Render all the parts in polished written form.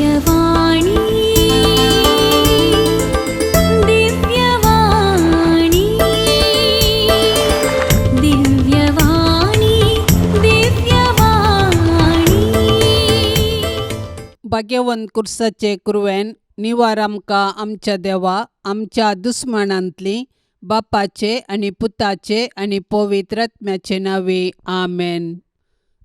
दिव्यवाणी दिव्यवाणी दिव्यवाणी दिव्यवाणी. भाग्यवंत कुर्साचे कुरवेन निवार आमकां आमच्या देवा आमच्या दुस्मनांतली बापाचे आनी पुताचे आनी पवित्र आत्म्याचे नावे आमेन.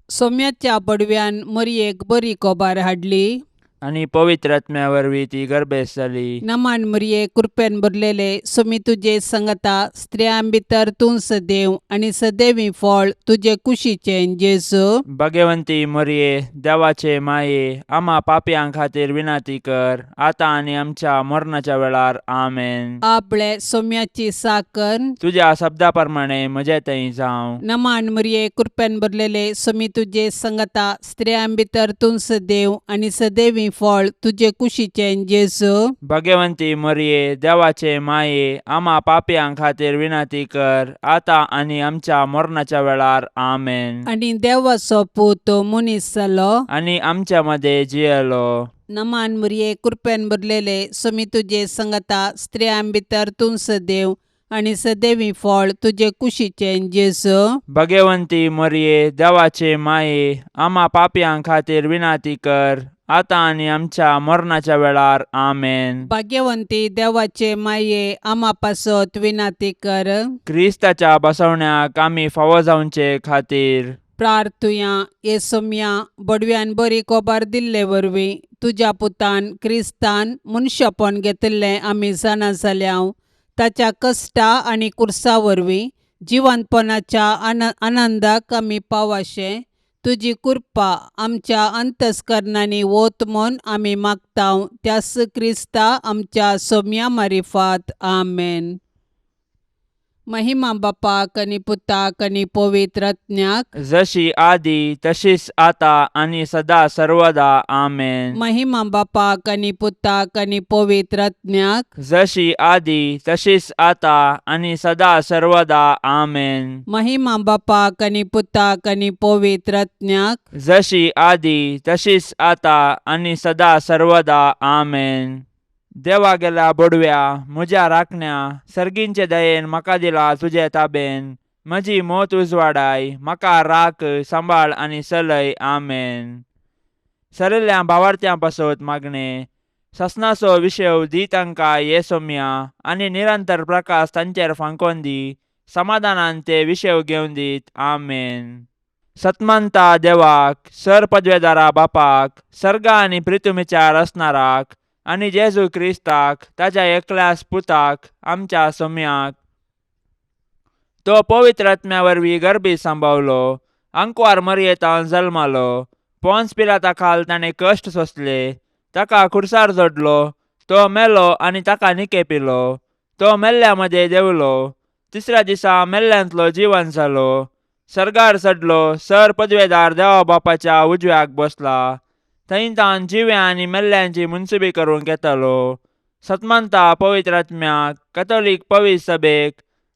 सोम्याच्या पडव्यान मरयेक बरी कोबार हाडली आणि पवित्र आत्म्या वरवीं ती गर्भेस जाली. नमान मरये कृपेन भरलेले सोमी तुजे संगता स्त्रियां भितर तूं सदैव आनी सदैवी फळ तुजे कुशीचें जेजू. भाग्यवंती मरिये देवाचे माये आम्हा पापयां खातीर विनाती कर आता आनी आमच्या मरणाच्या वेळार आमेन. आपले सोम्याची साकर तुझ्या शब्दा प्रमाणे म्हजे थंय जावं. नमान मरये कृपेन भरलेले सोमी तुजे संगता स्त्रियां भितर तूं सदैव आनी सदैवी फळ तुजे कुशीचें जेजू. भाग्यवंती मरिये देवाचे माये आम्हा पापयां खातीर विनाती कर आता आनी आमच्या मरणाच्या वेळार आमेन. आनी देवाचो पूत मनीस जालो आनी आमच्या मध्ये जियेलो. नमान मरये कृपेन भरलेले सोमी तुजे संगता स्त्रियां भितर तूं सदैव आनी सदैवी फळ तुजे कुशीचें जेजू. भाग्यवंती मरिये देवाचे माये आम्हा पापयां खातीर विनाती कर आता आनी आमच्या मरणाच्या वेळार आमेन. भाग्यवंती देवाचे माये आम्हा पासत विनाती कर. क्रिस्ताच्या बसवण्याक आमी फावो जावचे खातीर प्रार्थुया ये सोम्या बडव्यान बरी कोबार दिल्ले वरवीं तुज्या पुतान क्रिस्तान मनशापण घेतिल्लें आमी जाणा जाल्याव ताच्या कश्टा आनी कुर्सा वरवीं जिवंतपणाच्या आनंदाक आमी पावाशे तुजी कृपा आमच्या अंतस्करणांनी वोत म्हूण आमी मागताव त्यास क्रिस्ता आमच्या सोम्या मारिफात आमेन. महिमा बापाक आनी पुताक आनी पवित्र आत्म्याक जशी आदी तशीच आता आनी सदा सर्वदा आमेन. महिमा बापाक आनी पुताक आनी पवित्र आत्म्याक जशी आदी तशीच आता आनी सदा सर्वदा आमेन. महिमा बापाक आनी पुताक आनी पवित्र आत्म्याक जशी आदी तशीच आता आनी सदा सर्वदा आमेन. देवा गेल्या बडव्या म्हज्या राखण्या सर्गींचे दयेन म्हाका दिला तुजे ताबेन म्हजी मोत उजवाडाय म्हाका राख सांबाळ आनी चलय आमेन. सरिल्ल्या भावार्थ्यां पासत मागणे ससनाचो विशय दी तांकां ये सोम्या आनी निरंतर प्रकाश तांचेर फांकोन दी समाधानान ते विशय घेवन दीत आमेन. सतमंता देवाक सर पदवेदारा बापाक सर्गा आनी पृथ्वीचार असणाराक आनी जेजू क्रिस्ताक ताच्या एकल्याच पुताक आमच्या सोम्याक तो पवित्र आत्म्या वरवीं गर्भी सांबावलो अंकवार मरयेतान जल्मालो पोंस पिलाता खाल ताणें कश्ट सोंसले ताका खुर्सार जोडलो तो मेलो आनी ताका निकेपिलो तो मेल्ल्या मदें देंवलो तिसऱ्या दिसा मेल्ल्यांतलो जिवन जालो सर्गार चडलो सर पदवेदार देवा बापाच्या उजव्याक बसला थंय तान जिव्या आनी मेल्ल्यांची मुनसुबी करूंक येतलो. सतमंता पवित्र आत्म्याक कॅथोलीक पवित्र सभेक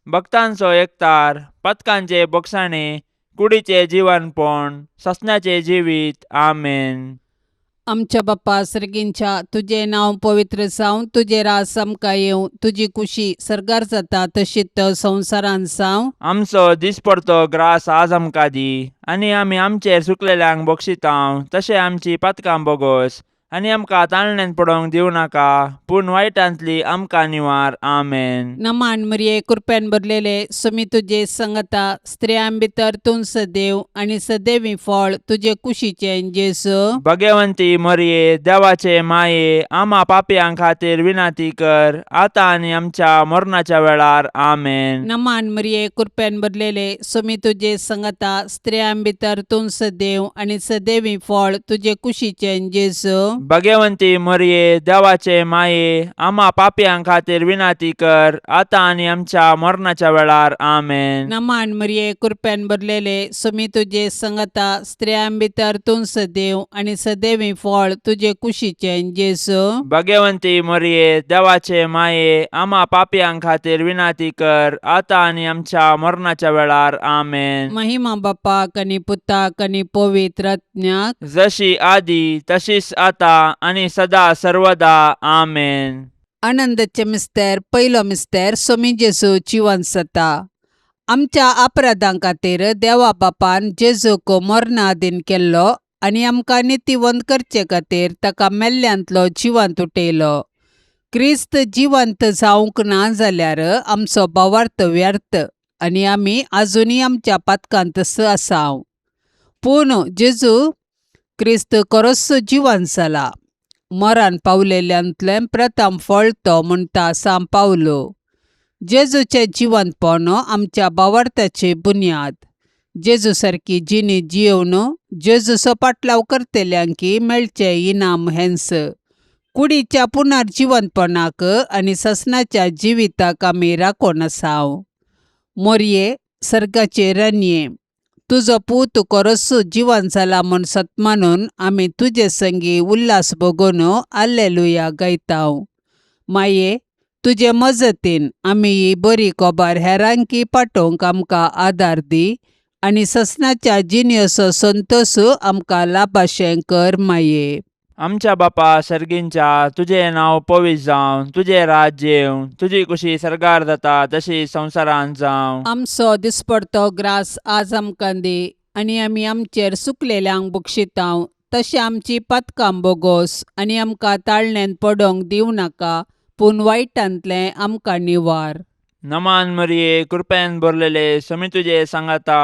भक्तांचो एकतार पथकांचे बोगसाणे कुडीचे जिवनपण ससण्याचे जिवीत आमेन. आमच्या बापा सर्गींच्या तुझे नाव पवित्र जावं तुझे रास आमकां येवं तुजी कुशी सर्गार जाता तशीच संवसारान जावं. आमचो दिसपडतो ग्रास आज आमकां दी आनी आमी आमचेर सुकलेल्यांक बक्षितांव तशें आमची पातकां बोगोस आनी आमकां ताळण्यांत पडोवंक दिवं नाका पूण वायटांतली आमकां निवार आमेन. नमान मरये कृपेन भरलेले सोमी तुजे संगता स्त्रियां भितर तूं सदैव आनी सदैवी फळ तुजे कुशीचें जेजू. भाग्यवंती मरिये देवाचे माये आम्हा पापयां खातीर विनाती कर आता आनी आमच्या मरणाच्या वेळार आमेन. नमान मरये कृपेन भरलेले सोमी तुजे संगता स्त्रियां भितर तूं सदैव आनी सदैवी फळ तुजे कुशीचें जेजू. भाग्यवंती मरिये देवाचे माये आम्हा पापयां खातीर विनाती कर आता आनी आमच्या मरणाच्या वेळार आमेन. नमान मरये कृपेन भरलेले सोमी तुजे संगता स्त्रियां भितर तूं सदैव आनी सदैवी फळ तुजे कुशीचें जेजू. भाग्यवंती मरिये देवाचे माये आम्हा पापयां खातीर विनाती कर आता आनी आमच्या मरणाच्या वेळार आमेन. महिमा बापाक आनी पुताक आनी पवित्र आत्म्याक जशी आदी तशीच आता आता आणि सदा सर्वदा आमेन. आनंदाचे मिस्तेर पयलो मिस्तेर सोमी जेजू जिवंत जाता. आमच्या अपराधां खातीर देवा बापान जेजूक मरणाधीन केल्लो आनी आमकां नितिवंत करचे खातीर ताका मेल्ल्यांतलो जिवंत उठयलो. क्रिस्त जिवंत जावंक ना जाल्यार आमचो भावार्थ व्यर्थ आनी आमी आजुनी आमच्या पातकांतच आसाव. पूण जेजू क्रिस्त खरोच जिवंत जाला. मरण पावलेल्यांतलें प्रथम फळ तो म्हणटा सांत पावलो. जेजूचें जिवंतपण आमच्या भावार्थाची बुन्याद. जेजू सारकी जिणी जियोवन जेजूचो पाटलाव करतल्यांकी मेळचें इनाम हेंस. कुडीच्या पुनर्जिवंतपणाक आनी ससनाच्या जिविताक आमी राखोन आसाव. मोरये सर्गाचे रानये, तुजो पूत खरोच जिवंत जाला म्हूण सतमानून आमी तुजे संगी उल्हास भोगून हाल्लेलुया गायताव. माये, तुजे मजतीन आमी ही बरी खबर हेरांकी पाठोवंक आमकां आदार दी आनी ससनाच्या जिणेचो संतोश आमकां लाभाशें कर माये. आमच्या बापा सर्गींच्या, तुझें नांव पवित्र जावं, तुजें राज्य येवं, तुजी कुशी सर्गार जाता तशी संवसारांत जावं. आमचो दिसपडतो ग्रास आज आमकां दी आनी आमी आमचेर सुकलेल्यांक बक्षितांव तशें आमची पातकां बोगोस आनी आमकां ताळणेन पडोवंक दिवं नाका पूण वायटांतलें आमकां निवार. नमान मरिये, कृपेन भरलेले, समी तुजे सांगाता,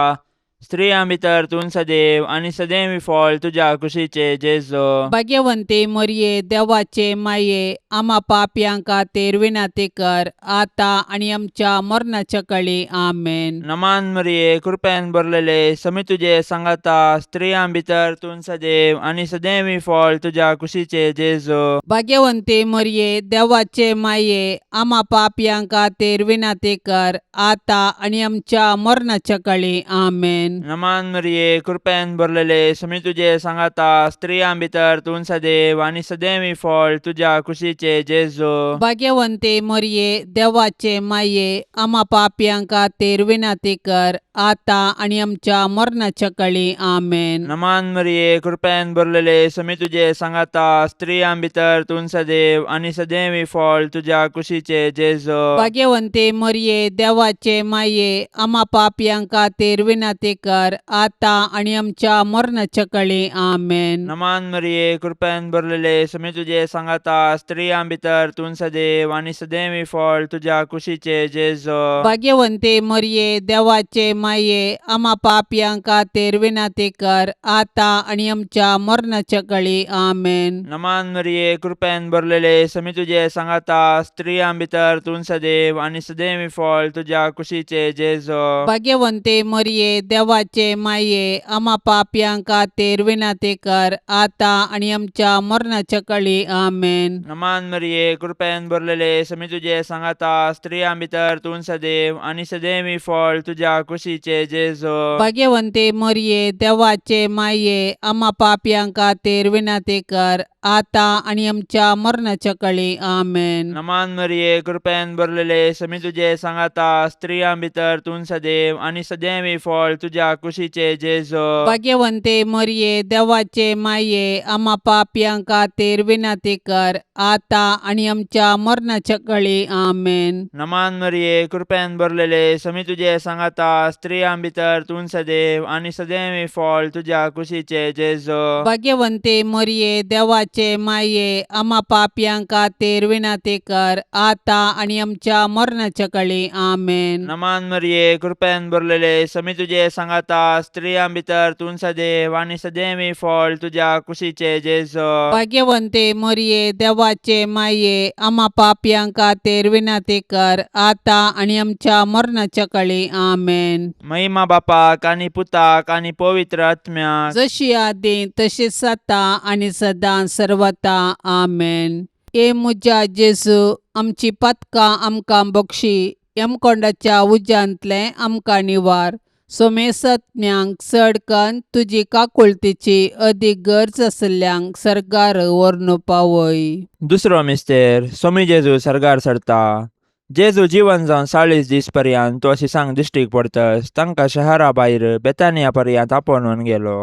स्त्रियां भितर तूं सदैव आनी सदैवी फळ तुज्या कुशीचे जेजू. भाग्यवंते मरिये, देवाचे माये, आम्हा पापयांक खातीर विनाती कर आता आनी आमच्या मरणाच्या काळी आमेन. नमान मरिये, कृपेन भरलेले, समी तुजे सांगाता, स्त्रियां भितर तूं सदैव आनी सदैवी फळ तुज्या कुशीचे जेजू. भाग्यवंते मरिये, देवाचे माये, आम्हा पापयांक खातीर विनाती कर आता आनी आमच्या मरणाच्या काळी आमेन. नमान मरिये, कृपेन भरलेले, समी तुजे सांगाता, स्त्रियां भितर तूं सदैव आनी सदैवी फळ तुज्या कुशीचे जेजू. भाग्यवंते मरिये, देवाचे माये, आम्हा पापयांक खातीर विनाती कर आता आनी आमच्या मरणाच्या काळी आमेन. नमान मरिये, कृपेन भरलेले, समी तुजे सांगाता, स्त्रियां भितर तूं सदैव आनी सदैवी फळ तुज्या कुशीचे जेजू. भाग्यवंते मरिये, देवाचे माये, आम्हा पापयांक खातीर विनाती कर आता आनी आमच्या मरणाच्या काळी आमेन. नमान मरिये, कृपेन भरलेले, समी तुजे सांगाता, स्त्रियां भितर तूं सदैव आनी सदैवी फळ तुज्या कुशीचे जेजू. भाग्यवंते मरिये, देवाचे माये, आम्हा पापयांक खातीर विनाती कर आता आनी आमच्या मरणाच्या काळी आमेन. नमान मरिये, कृपेन भरलेले, समी तुजे सांगाता, स्त्रियां भितर तूं सदैव आनी सदैवी फळ तुज्या कुशीचे जेजू. भाग्यवंते मरिये, देवाचे माये, आम्हा पापयांक खातीर विनाती कर आता आनी आमच्या मरणाच्या काळी आमेन. नमान मरिये, कृपेन भरलेले, समी तुजे सांगाता, स्त्रियां भितर तूं सदैव आनी सदैवी फळ तुज्या कुशीचे जेजू. भाग्यवंते मरिये, देवाचे माये, आम्हा पापयांक खातीर विनाती कर आता आनी आमच्या मरणाच्या काळी आमेन. नमान मरिये, कृपेन भरलेले, समी तुजे सांगाता, स्त्रियां भितर तूं सदैव आनी सदैवी फळ तुज्या कुशीचे जेजू. भाग्यवंते मरिये, देवाचे माये, आम्हा पापयांक खातीर विनाती कर आता आनी आमच्या मरणाच्या काळी आमेन. नमान मरिये, कृपेन भरलेले, समी तुजे सांगाता, स्त्रियां भितर तूं सदैव आनी सदैवी फळ तुज्या कुशीचे जेजू. भाग्यवंते मरिये, देवाचे माये, आम्हा पापयांक खातीर विनाती कर आता आनी आमच्या मरणाच्या काळी आमेन. नमान मरिये, कृपेन भरलेले, समी तुजे सांगाता, स्त्रियां भितर तूं सदैव आनी सदैवी फळ तुज्या कुशीचे जेजू. भाग्यवंते मरिये, देवाचे माये, आम्हा पापयांक खातीर विनाती कर आता आनी आमच्या मरणाच्या काळी आमेन. महिमा बापाक आनी पुताक आनी पवित्र आत्म्याक, जशी आदी तशीच आता आनी सदां सर्वता आमेन. ए मुजा जेजू, आमची पातकां आमकां बक्षी, यमकोंडाच्या उज्यांतले आमकां निवार. सोमेसत्म्यांक चडकन तुजी काकुळतीची अदीक गरज आसल्यांक सरकार व्हरून पावय. दुसरो मिस्तेर, सोमी जेजू सर्गार सरता. जेजू जिवन जावन 40 दीस पर्यंत तो अशी सांग दिश्टीक पडतस तांकां शहरा भायर बेतानिया पर्यंत आपोवन गेलो.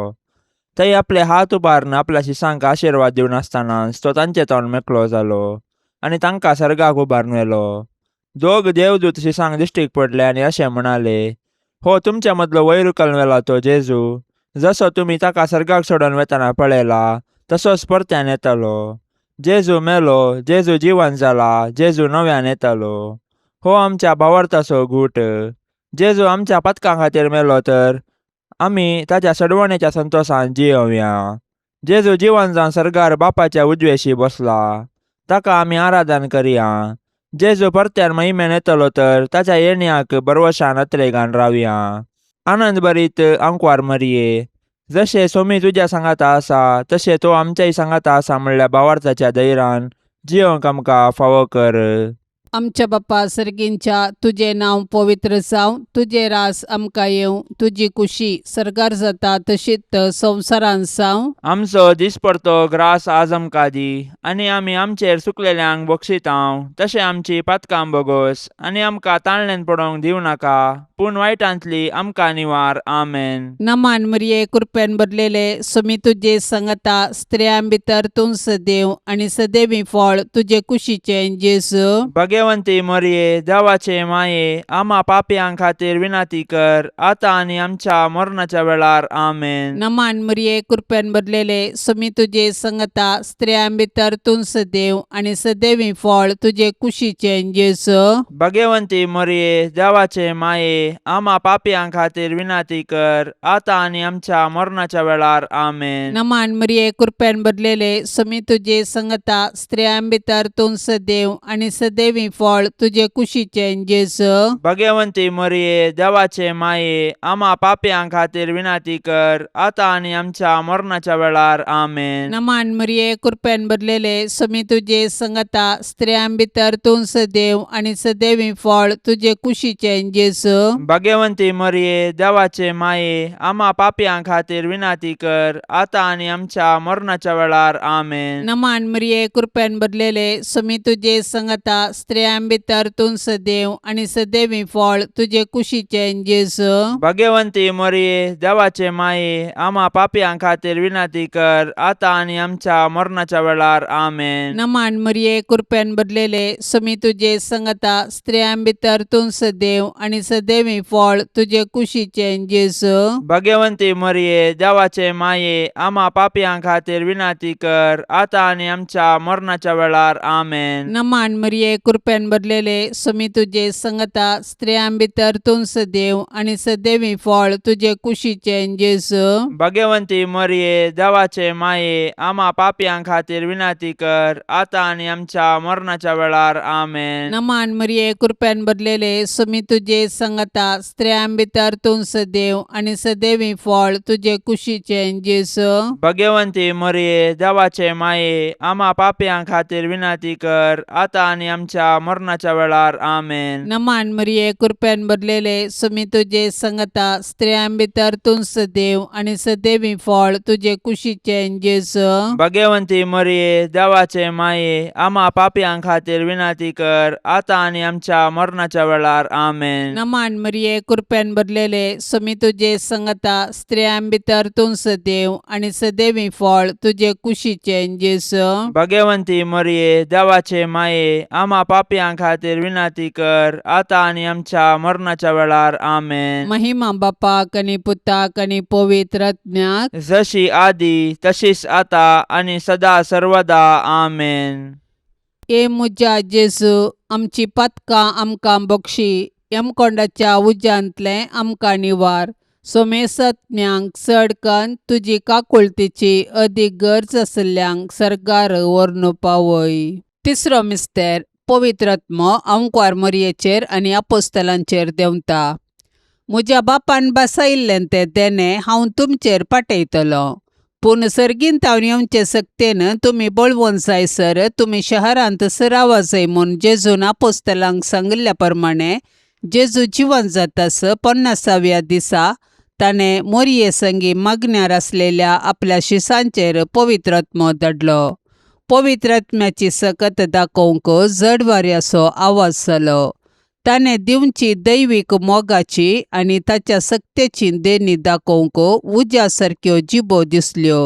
थंय आपले हात उबारून आपल्या शिसांक आशिर्वाद दिवन आसतना तो तांचे तोंड मेकळो जालो आनी तांकां सर्गाक उबारून व्हेलो. दोग देवदूत शिसांक दिश्टीक पडले आनी अशें म्हणाले, हो तुमच्या मदलो वयर उखलून व्हेला तो जेजू, जसो तुमी ताका सर्गाक सोडून वेतना पळयला तसोच परत्यान येतलो. जेजू मेलो, जेजू जिवंत जाला, जेजू नव्यान येतलो. हो आमच्या भावार्थाचो घूट. जेजू आमच्या पातकां खातीर मेलो तर आमी ताच्या सडवणेच्या संतोशान जियोवया. जेजू जिवंत जावन सर्गार बापाच्या उजवेशी बसला, ताका आमी आराधन करया. जेजू परत्यान महिमेन येतलो तर ताच्या येण्याक बरवशान अत्रेगान रावया. आनंद भरीत आंकवार मरये, जशे सोमी तुज्या सांगाता आसा तशें तो आमच्याय सांगाता आसा म्हणल्या भावार्थाच्या धैर्यान जियोंक आमकां फावो कर. आमच्या बापा सर्गींच्या, तुझे नांव पवित्र जावं, तुझे रास आमकां येवं, तुजी कुशी सर्गार जाता तशीच संवसारान जावं. आमचो दिसपडतो ग्रास आज आमकां दी, आनी आमी आमचेर सुकलेल्यांक बक्षितांव, तशें आमची पातकां बोगोस आनी आमकां ताळणेन पडोवंक दिवं नाका, पूण वायटांतली आमकां निवार. आमेन. नमान मरिये, कृपेन भरलेले, सोमी तुजे सांगता स्त्रियां भितर तूं सदैव आनी सदैवी फळ तुजे कुशीचें जेजू. भगवंती मरिये, देवाचे माये, आम्हा पापयांक खातीर विनाती कर, आता आनी आमच्या मरणाच्या वेळार. आमेन. नमान मरिये, कृपेन भरलेले, सोमी तुजे सांगता स्त्रियां भितर तूं सदैव आनी सदैवी फळ तुजे कुशीचें जेजू. भगवंती मरिये, देवाचे माये, आम्हा पापयांक खातीर विनाती कर, आता आनी आमच्या मरणाच्या वेळार. आमेन. नमान मरिये, कृपेन भरलेले, सोमी तुजे सांगता स्त्रियां भितर तूं सदैव आनी सदैवी फळ तुजे कुशीचें जेजू. भगवंती मरिये, देवाचे माये, आम्हा पापयांक खातीर विनाती कर, आता आनी आमच्या मरणाच्या वेळार. आमेन. नमान मरिये, कृपेन भरलेले, सोमी तुजे सांगता स्त्रियां भितर तूं सदैव आनी सदैवी फळ तुजे कुशीचें जेजू. भगवंती मरिये, देवाचे माये, आम्हा पापयांक खातीर विनाती कर, आता आनी आमच्या मरणाच्या वेळार. आमेन. नमान मरिये, कृपेन भरलेले, सोमी तुजे सांगता स्त्रियां भितर तूं सदैव आनी सदैवी फळ तुजे कुशीचें जेजू. भगवंती मरिये, देवाचे माये, आम्हा पापयांक खातीर विनाती कर, आता आनी आमच्या मरणाच्या वेळार. आमेन. नमान मरिये, कृपेन भरलेले, सोमी तुजे सांगता स्त्रियां भितर तूं सदैव आनी सदैवी फळ तुजे कुशीचें जेजू. भगवंती मरिये, देवाचे माये, आम्हा पापयांक खातीर विनाती कर, आता आनी आमच्या मरणाच्या वेळार. आमेन. नमान मरिये, कृपेन भरलेले, सोमी तुजे सांगता स्त्रियां भितर तूं सदैव आनी सदैवी फळ तुजे कुशीचें जेजू. भगवंती मरिये, देवाचे माये, आम्हा पापयांक खातीर विनाती कर, आता आनी आमच्या मरणाच्या वेळार. आमेन. नमान मरिये, कृपेन भरलेले, सोमी तुजे सांगता स्त्रियां भितर तूं सदैव आनी सदैवी फळ तुजे कुशीचें जेजू. भगवंती मरिये, देवाचे माये, आम्हा पापयांक खातीर विनाती कर, आता आनी आमच्या मरणाच्या वेळार. आमेन. नमान मरिये, कृपेन भरलेले, सोमी तुजे सांगता स्त्रियां भितर तूं सदैव आनी सदैवी फळ तुजे कुशीचें जेजू. भगवंती मरिये, देवाचे माये, आम्हा पापयांक खातीर विनाती कर, आता आनी आमच्या मरणाच्या वेळार. आमेन. नमान मरिये, कृपेन भरलेले, सोमी तुजे सांगता स्त्रियां भितर तूं सदैव आनी सदैवी फळ तुजे कुशीचें जेजू. भगवंती मरिये, देवाचे माये, आम्हा पापयांक खातीर विनाती कर, आता आनी आमच्या मरणाच्या वेळार. आमेन. महिमा बापाक आनी पुताक आनी पवित्र आत्म्याक, जशी आदी तशीच आता आनी सदा सर्वदा. आमेन. ए मुजा जेजू, आमची पातकां आमकां बक्षी, यमकोंडाच्या उज्यांतले आमकां निवार. सोमेसत्म्यांक चडकन तुजी काकुळतीची अदीक गरज आसल्यांक सर्गार व्हरून पावय. तिसरो मिस्तेर, पवित्र आत्मो अंकवार मरयेचेर आनी आपोस्तलांचेर देंवता. म्हज्या बापान बसयिल्लें तें देणें हांव तुमचेर पाठयतलो, पूण सर्गीन तावन येवचे सक्तेन तुमी बळवून जायसर तुमी शहरांत सरावा जाय म्हूण जेजून आपोस्तलांक सांगिल्ल्या प्रमाणे जेजू जिवंत जातास 50व्या दिसा ताणें मोरये संगी मागण्यार आसलेल्या आपल्या शिसांचेर पवित्र आत्मो धाडलो. पवित्र आत्म्याची सकत दाखोवंक जड वाऱ्याचो आवाज जालो. ताणें दिवची दैवीक मोगाची आनी ताच्या सक्तेची देणी दाखोवंक उज्या सारक्यो जिबो दिसल्यो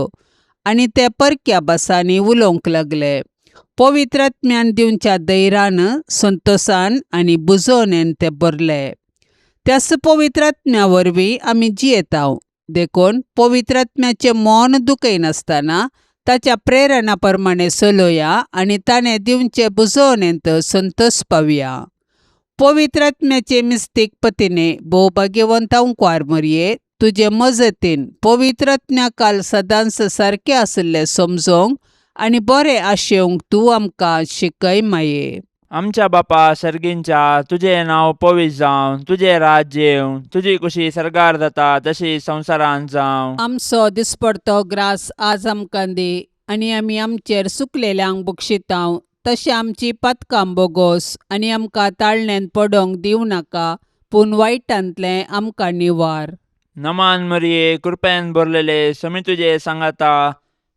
आनी ते परक्या भासांनी उलोवंक लागले. पवित्रात्म्यान दिवच्या धैर्यान, संतोषान आनी बुजवणेन ते भरले. त्याच पवित्रात्म्या वरवीं आमी जियेताव. देखून पवित्रात्म्याचें मन दुखयनासतना ताच्या प्रेरणा प्रमाणे चलोया आनी ताणें दिवचे बुजवणेंत संतोष पावया. पवित्रात्म्याचे मिस्तीक पतीने भोवभाग्यवंतांकार मरये, तुजे मजतीन पवित्रात्म्या काल सदांच सारकें आसले समजोवंक आनी बरें आशेवंक तूं आमकां शिकय माये. आमच्या बापा सर्गींच्या, तुझे नाव पवित्र जावं, तुझे राज्य येवं, तुझी कुशी सरकार जाता तशी संवसारांत जावं. आमचो दिसपडतो ग्रास आज आमकां दी आनी आमी आमचेर चुकलेल्यांक बक्षितांव, तशें आमची पातकां बोगोस आनी आमकां ताळणेन पडोवंक दिवं नाका, पूण वायटांतलें आमकां निवार. नमान मरिये, कृपेन भरलेले, समी तुजे सांगाता,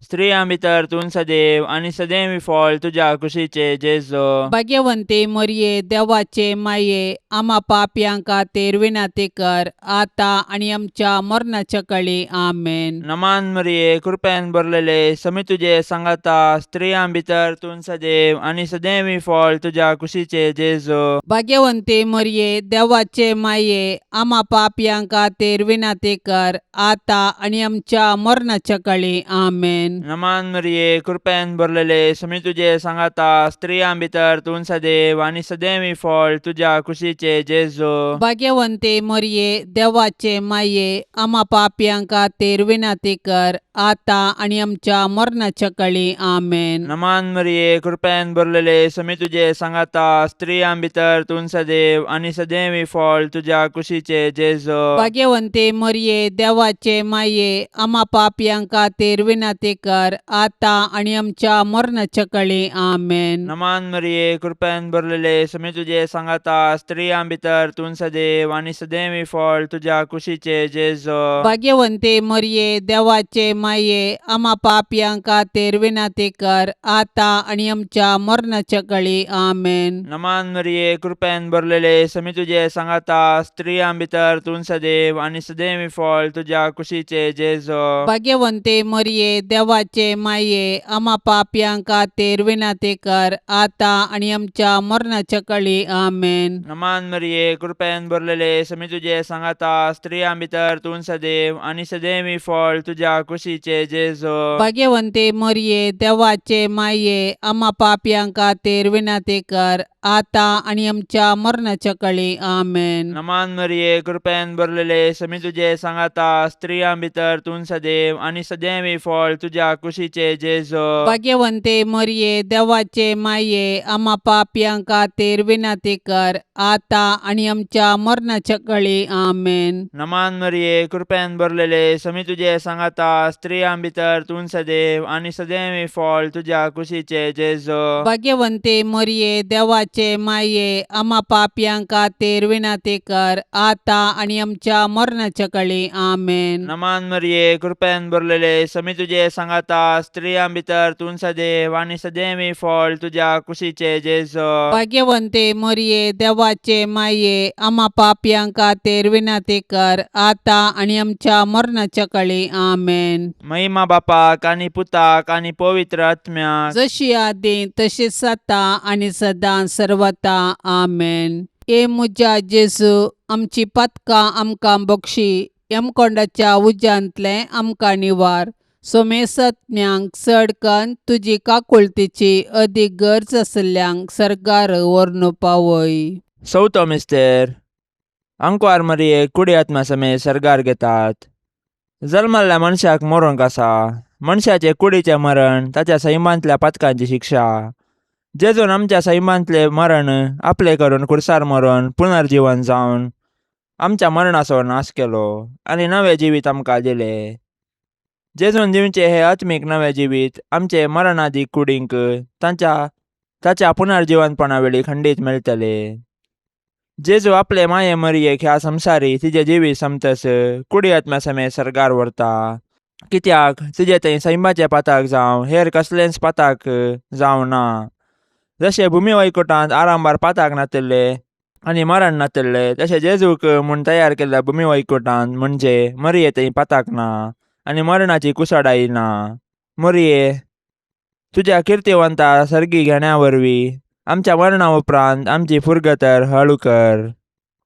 स्त्रियां भितर तूं सदैव आनी सदैवी फळ तुज्या कुशीचे जेजो. भाग्यवंते मरये, देवाचे माये, आमा पापयांक खातीर विनाती कर, आतां आनी आमच्या मरणाच्या काळी आमेन. नमान मरिये, कृपेन भरलेले, समी तुजे सांगाता, स्त्रियां भितर तूं सदैव आनी सदैवी फळ तुज्या कुशीचे जेजो. भाग्यवंते मरये, देवाचे माये, आमा पापयांक खातीर विनाती कर, आतां आनी आमच्या मरणाच्या काळी आमेन. नमान मरिये, कृपेन भरलेले, समी तुजे सांगाता, स्त्रियां भितर तूं सदैव आनी सदैवी फळ तुज्या कुशीचे जेजो. भाग्यवंते मरये, देवाचे माये, आमा पापयांक खातीर विनाती कर, आतां आनी आमच्या मरणाच्या काळी आमेन. नमान मरिये, कृपेन भरलेले, समी तुजे सांगाता, स्त्रियां भितर तूं सदैव आनी सदैवी फळ तुज्या कुशीचे जेजो. भाग्यवंते मरये, देवाचे माये, आमा पापयांक खातीर विनाती कर, आतां आनी आमच्या मरणाच्या काळी आमेन. नमान मरिये, कृपेन भरलेले, समी तुजे सांगाता, स्त्रियां भितर तूं सदैव आनी सदैवी फळ तुज्या कुशीचे जेजो. भाग्यवंते मरये, देवाचे माये, आमा पापयांक खातीर विनाती कर, आतां आनी आमच्या मरणाच्या काळी आमेन. नमान मरिये, कृपेन भरलेले, समी तुजे सांगाता, स्त्रियां भितर तूं सदैव आनी सदैवी फळ तुज्या कुशीचे जेजो. भाग्यवंते मरये, देवाचे माये, आमा पापयांक खातीर विनाती कर, आतां आनी आमच्या मरणाच्या काळी आमेन. नमान मरिये, कृपेन भरलेले, समी तुजे सांगाता, स्त्रियां भितर तूं सदैव आनी सदैवी फळ तुज्या कुशीचे जेजो. भाग्यवंते मरये, देवाचे माये, आमा पापयांक खातीर विनाती कर, आतां आनी आमच्या मरणाच्या काळी आमेन. नमान मरिये, कृपेन भरलेले, समी तुजे सांगाता, स्त्रियां भितर तूं सदैव आनी सदैवी फळ तुज्या कुशीचे जेजो. भाग्यवंते मरये, देवाचे माये, आमा पापयांक खातीर विनाती कर, आतां आनी आमच्या मरणाच्या काळी आमेन. नमान मरिये, कृपेन भरलेले, समी तुजे सांगाता, स्त्रियां भितर तूं सदैव आनी सदैवी फळ तुज्या कुशीचे जेजो. भाग्यवंते मरये, देवाचे माये, आमा पापयांक खातीर विनाती कर, आतां आनी आमच्या मरणाच्या काळी आमेन. नमान मरिये, कृपेन भरलेले, समी तुजे सांगाता, स्त्रियां भितर तूं सदैव आनी सदैवी फळ तुज्या कुशीचे जेजो. भाग्यवंते मरये, देवाचे माये, आमा पापयांक खातीर विनाती कर, आतां आनी आमच्या मरणाच्या काळी आमेन. महिमा बापाक आनी पुताक आनी पवित्र आत्म्याक, जशी आदी तशीच आता आनी सदां सर्वता आमेन. ए मुज्या जेजू, आमची पातकां आमकां बक्षी, यमकोंडाच्या उज्यांतले आमकां निवार. सोमेसत्म्यांक चड कन्न तुजी काकुळतीची अदीक गरज आसल्यांक सरकार व्हरून पावय. चवथो मिस्तेर. अंकवार मरिये कुडी आत्म्या समेत सरगार घेतात. जल्मल्ल्या मनशाक मरोंक आसा. मनशाचे कुडीचे मरण ताच्या सैमांतल्या पातकांची शिक्षा. जेजून आमच्या सैमांतले मरण आपले करून कुर्सार मरून पुनर्जीवन जावन आमच्या मरणाचो नाश केलो आनी नवे जिवीत आमकां दिले. जेजून दिवचे हे आत्मीक नवे जिवीत आमचे मरणादीक कुडींक ताच्या पुनर्जीवनपणा वेळी खंडीत मेळटले. जेजू आपले माये मरियेक ह्या संवसारी तिजे जिवीत समतस कुडी आत्म्या समेत सरगार व्हरता. कित्याक तिजे थंय सैमाचे पाताक जावं हेर कसलेंच पाताक जावं ना. जशे भुमी वैकुंठांत आरांबार पाताक नातले आनी मरण नातल्ले तशें जेजूक म्हूण तयार केल्या भुमी वैकुंठांत म्हणजे मरये थंय पाताक ना आनी मरणाची कुसडाई ना. मरये, तुज्या किर्तिवंता सर्गी घेण्या वरवीं आमच्या मरणा उपरांत आमची फुरगतर हळू कर.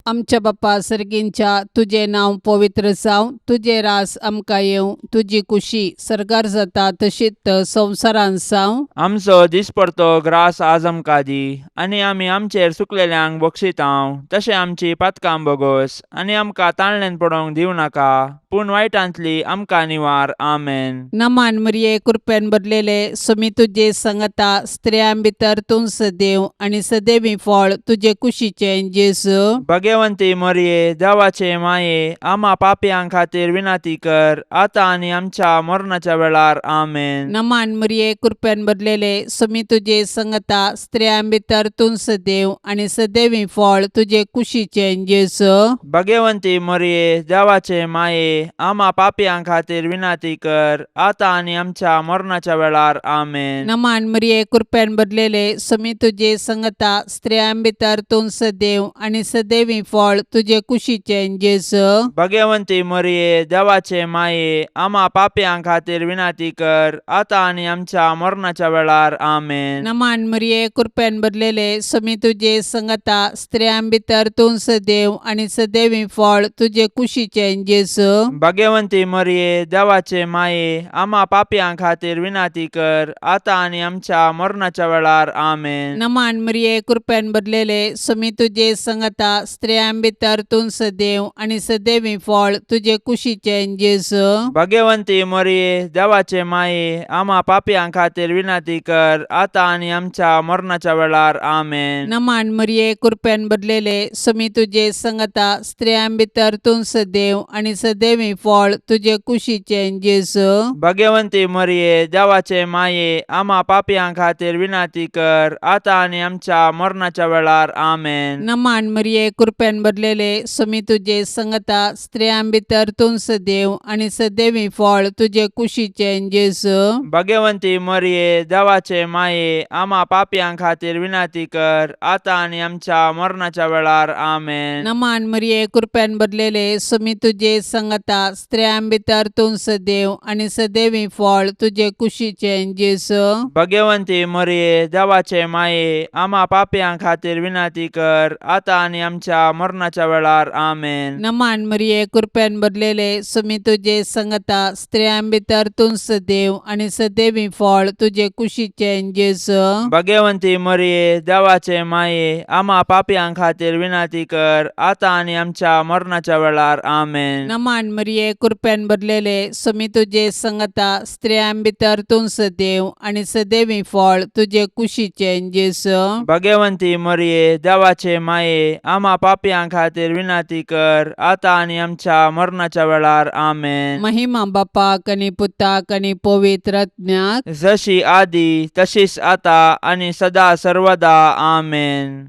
आमच्या बाप्पा सर्गींच्या तुझे नांव पवित्र जावं, तुझे रास आमकां येवं, तुजी कुशी सर्गार जाता तशीच संवसारांत जावं. आमचो दिसपडतो ग्रास आज आमकां दी आनी आमी आमचेर चुकलेल्यांक बक्षितांव तशें आमची पातकां बोगोस आनी आमकां ताळणेन पडोवंक दिवं नाका पूण वायटांतली आमकां निवार. आमेन. नमान मरिये कृपेन भरलेले समी तुजे संगता स्त्रियां भितर तूं सदैव आनी सदैवी फळ तुजे कुशीचे जेजू. भगवंती मरये, देवाचे माये, आम्हा पापयां खातीर विनाती कर आतां आनी आमच्या मरणाच्या वेळार. आमेन. नमान मरिये कृपेन भरलेले समी तुजे संगता स्त्रियां भितर तूं सदैव आनी सदैवी फळ तुजे कुशीचे जेजू. भगवंती मरये, देवाचे माये, आम्हा पापयां खातीर विनाती कर आतां आनी आमच्या मरणाच्या वेळार. आमेन. नमान मरिये कृपेन भरलेले समी तुजे संगता स्त्रियां भितर तूं सदैव आनी सदैवी फळ तुजे कुशीचे जेजू. भगवंती मरये, देवाचे माये, आम्हा पापयां खातीर विनाती कर आतां आनी आमच्या मरणाच्या वेळार. आमेन. नमान मरिये कृपेन भरलेले समी तुजे संगता स्त्रियां भितर तूं सदैव आनी सदैवी फळ तुजे कुशीचे जेजू. भगवंती मरये, देवाचे माये, आम्हा पापयां खातीर विनाती कर आतां आनी आमच्या मरणाच्या वेळार. आमेन. नमान मरिये कृपेन भरलेले समी तुजे संगता स्त्रियां भितर तूं सदैव आनी सदैवी फळ तुजे कुशीचे जेजू. भगवंती मरये, देवाचे माये, आम्हा पापयां खातीर विनाती कर आतां आनी आमच्या मरणाच्या वेळार. आमेन. नमान मरिये कृपेन भरलेले समी तुजे संगता स्त्रियां भितर तूं सदैव आनी सदैवी फळ तुजे कुशीचे जेजू. भगवंती मरये, देवाचे माये, आम्हा पापयां खातीर विनाती कर आतां आनी आमच्या मरणाच्या वेळार. आमेन. नमान मरिये कृपेन भरलेले समी तुजे संगता स्त्रियां भितर तूं सदैव आनी सदैवी फळ तुजे कुशीचे जेजू. भगवंती मरये, देवाचे माये, आम्हा पापयां खातीर विनाती कर आतां आनी आमच्या मरणाच्या वेळार. आमेन. नमान मरिये कृपेन भरलेले समी तुजे संगता स्त्रियां भितर तूं सदैव आनी सदैवी फळ तुजे कुशीचे जेजू. भगवंती मरये, देवाचे माये, आम्हा पापयां खातीर विनाती कर आतां आनी आमच्या मरणाच्या वेळार. आमेन. नमान मरिये कृपेन भरलेले समी तुजे संगता स्त्रियां भितर तूं सदैव आनी सदैवी फळ तुजे कुशीचे जेजू. भगवंती मरये, देवाचे माये, आम्हा पापयां खातीर विनाती कर आतां आनी आमच्या मरणाच्या वेळार. आमेन. नमान मरिये कृपेन भरलेले समी तुजे संगता स्त्रियां भितर तूं सदैव आनी सदैवी फळ तुजे कुशीचे जेजू. भगवंती मरये, देवाचे माये, आम्हा पापयां खातीर विनाती कर आतां आनी आमच्या मरणाच्या वेळार. आमेन. महिमा बापाक आनी पुताक आनी पवित्र आत्म्याक जशी आदी तशीच आतां आनी सदा सर्वदा. आमेन.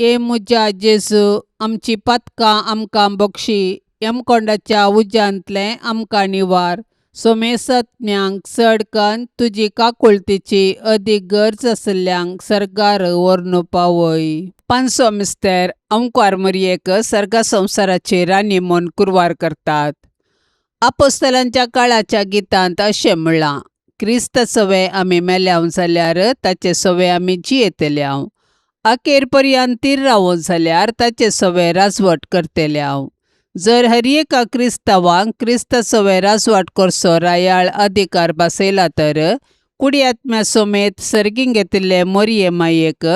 ए मुजा जेजू, आमची पातकां आमकां बक्षी, यमकोंडाच्या उज्यांतले आमकां निवार. सोमेसत्म्यांक चडकन तुजी काकुळतीची अदीक गरज आसल्यांक सर्गार व्हरून पावय. पांचवो मिस्तेर ओंकार मरयेक सर्गा संवसाराचेर रानी म्हूण कुरवार करतात. आपोस्तलांच्या काळाच्या गितांत अशें म्हणलां, क्रिस्त सवे आमी मेल्याव जाल्यार ताचे सवे आमी जियेतल्याव. अखेर पर्यंत तीर रावूं जाल्यार ताचे सवे राजवट करतल्याव. जर हर एका क्रिस्तावांक क्रिस्त सवे राजवट करचो रायाळ अधिकार बसयला तर कुडियात्म्या समेत सर्गीं घेतिल्ले मरये मायेक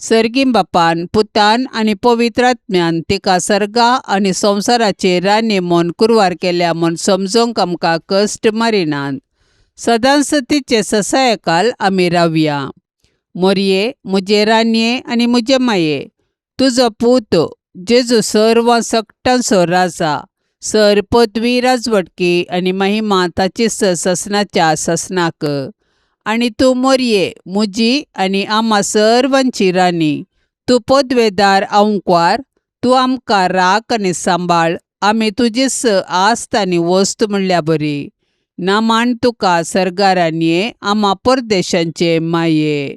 सर्गीं बापान, पुतान आनी पवित्र आत्म्यान तिका सर्गा आनी संवसाराचेर रानी म्हूण कुरवार केल्या म्हूण समजोवंक आमकां कश्ट मारिनात. सदांच तिचे ससायकाल आमी रावया. मरये, मुजे रानये आनी मुजे माये, तुजो पूत जेजू सर्व सकटांचो राजा, सर पदवी राजवटकी आनी महिमा ताचीच ससनाच्या ससनाक. आनी तूं मरये, मुजी आनी आम्हा सर्वांची रानी, तूं पदवेदार ओंकार, तूं आमकां राख आनी सांबाळ. आमी तुजीच आस्त आनी वस्त म्हणल्या बरी. नामान तुका सर्गारानये, आम्हा परदेशांचे माये.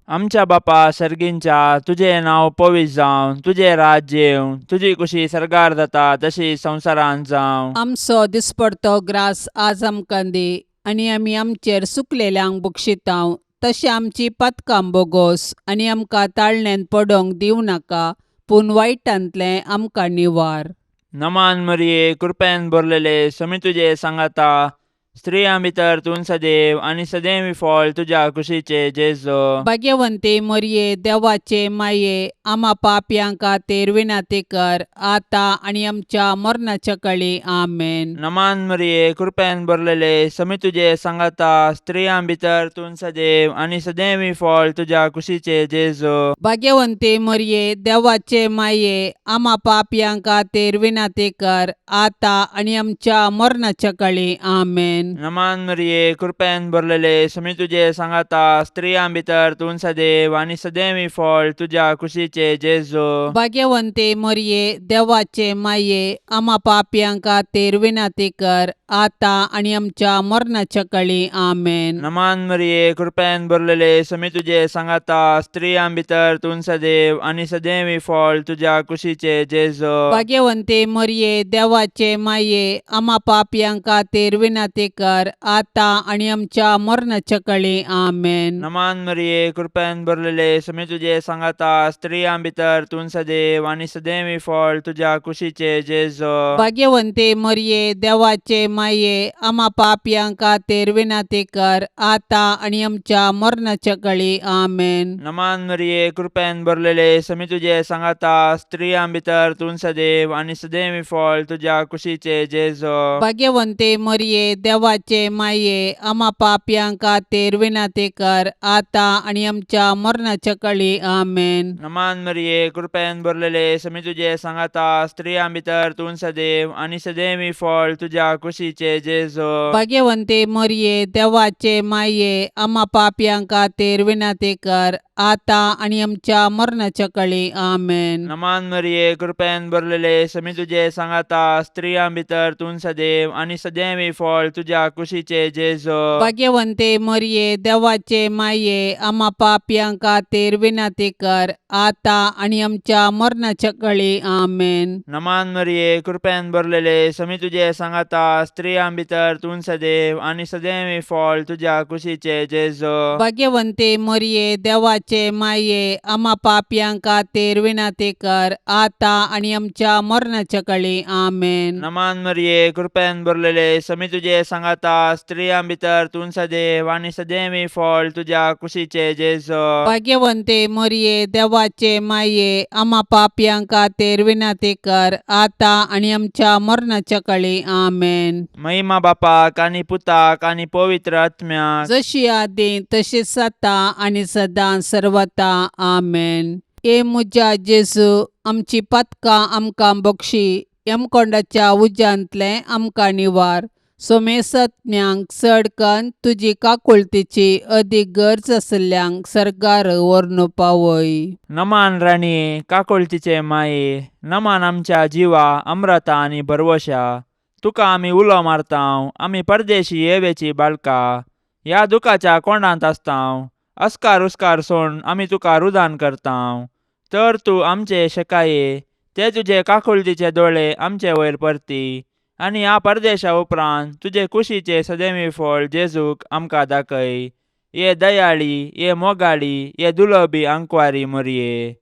आमच्या बापा सर्गींच्या तुझे नाव पवित्र जावं, तुझे राज्य येवं, तुझी कुशी सरकार जाता तशी संवसारांत जावं. आमचो दिसपडतो ग्रास आज आमकां दी, आनी आमी आमचेर सुकलेल्यांक बक्षितांव. तशें आमची पातकां बोगोस, आनी आमकां ताळण्यांत पडोवंक दिवं नाका, पूण वायटांतलें आमकां निवार. नमान मरिये, कृपेन भरलेले, समी तुझे सांगाता, स्त्रियां भितर तूं सदैव आनी सदैवी फळ तुझ्या कुशीचे जेजो. भाग्यवंते मरिये, देवाचे माये, आम्हा पापयांक खातीर विनाती कर, आता आनी आमच्या मरणाच्या काळी आमेन. नमान मरिये, कृपेन भरलेले, समी तुझे सांगाता, स्त्रियां भितर तूं सदैव आनी सदैवी फळ तुझ्या कुशीचे जेजो. भाग्यवंते मरिये, देवाचे माये, आम्हा पापयांक खातीर विनाती कर, आता आनी आमच्या मरणाच्या काळी आमेन. नमान मरिये, कृपेन भरलेले, समी तुझे सांगाता, स्त्रियां भितर तूं सदैव आनी सदैवी फळ तुझ्या कुशीचे जेजो. भाग्यवंते मरिये, देवाचे माये, आम्हा पापयांक खातीर विनाती कर, आता आनी आमच्या मरणाच्या काळी आमेन. नमान मरिये, कृपेन भरलेले, समी तुझे सांगाता, स्त्रियां भितर तूं सदैव आनी सदैवी फळ तुझ्या कुशीचे जेजो. भाग्यवंते मरिये, देवाचे माये, आम्हा पापयांक खातीर विनाती कर, आता आनी आमच्या मरणाच्या काळी आमेन. नमान मरिये, कृपेन भरलेले, समी तुझे सांगाता, स्त्रियां भितर तूं सदैव आनी सदैवी फळ तुझ्या कुशीचे जेजो. भाग्यवंते मरिये, देवाचे माये, आम्हा पापयांक खातीर विनाती कर, आता आनी आमच्या मरणाच्या काळी आमेन. नमान मरिये, कृपेन भरलेले, समी तुझे सांगाता, स्त्रियां भितर तूं सदैव आनी सदैवी फळ तुझ्या कुशीचे जेजो. भाग्यवंते मरिये, देवाचे माये, आम्हा पापयांक खातीर विनाती कर, आता आनी आमच्या मरणाच्या काळी आमेन. नमान मरिये, कृपेन भरलेले, समी तुझे सांगाता, स्त्रियां भितर तूं सदैव आनी सदैवी फळ तुझ्या कुशीचे जेजो. भाग्यवंते मरिये, देवाचे माये, आम्हा पापयांक खातीर विनाती कर, आता आनी आमच्या मरणाच्या काळी आमेन. नमान मरिये, कृपेन भरलेले, समी तुझे सांगाता, स्त्रियां भितर तूं सदैव आनी सदैवी फळ तुझ्या कुशीचे जेजो. भाग्यवंते मरिये, देवाचे माये, आम्हा पापयांक खातीर विनाती कर, आता आनी आमच्या मरणाच्या काळी आमेन. नमान मरिये, कृपेन भरलेले, समी तुझे सांगाता, स्त्रियां भितर तूं सदैव आनी सदैवी फळ तुझ्या कुशीचे जेजो. भाग्यवंते मरिये, देवाचे माये, आम्हा पापयांक खातीर विनाती कर, आता आनी आमच्या मरणाच्या काळी आमेन. नमान मरिये, कृपेन भरलेले, समी तुझे सांगाता, स्त्रियां भितर तूं सदैव आनी सदैवी फळ तुझ्या कुशीचे जेजो. भाग्यवंते मरिये, देवाचे माये, आम्हा पापयांक खातीर विनाती कर, आता आनी आमच्या मरणाच्या काळी आमेन. महिमा बापाक आनी पुताक आनी पवित्र आत्म्याक, जशी आदी तशीच आता आनी सदां सर्वता आमेन. ए मुजा जेजू, आमची पातकां आमकां बक्षी, यमकोंडाच्या उज्यांतले आमकां निवार. सोमेसत्म्यांक चड कन्न तुजी काकुळतीची अदीक गरज आसल्यांक सरकार व्हरून पावय. नमान राणीये, काकुळतीचे माये, नमान आमच्या जिवा अमृता आनी भरवशा. तुका आमी उलो मारतांव, आमी परदेशी येवेची बाळकां, ह्या दुखाच्या कोंडांत आसतांव. अस्कार उस्कार सोडून आमी तुका रुदान करतांव. तर तूं आमचे शेकाये, ते तुजे काकुळतीचे दोळे आमचे वयर परती, आनी ह्या परदेशा उपरांत तुजे कुशीचे सदैवी फळ जेजूक आमकां दाखय. ये दयाळी, ये मोगाळी, ये दुलोबी आंकवारी मरिये.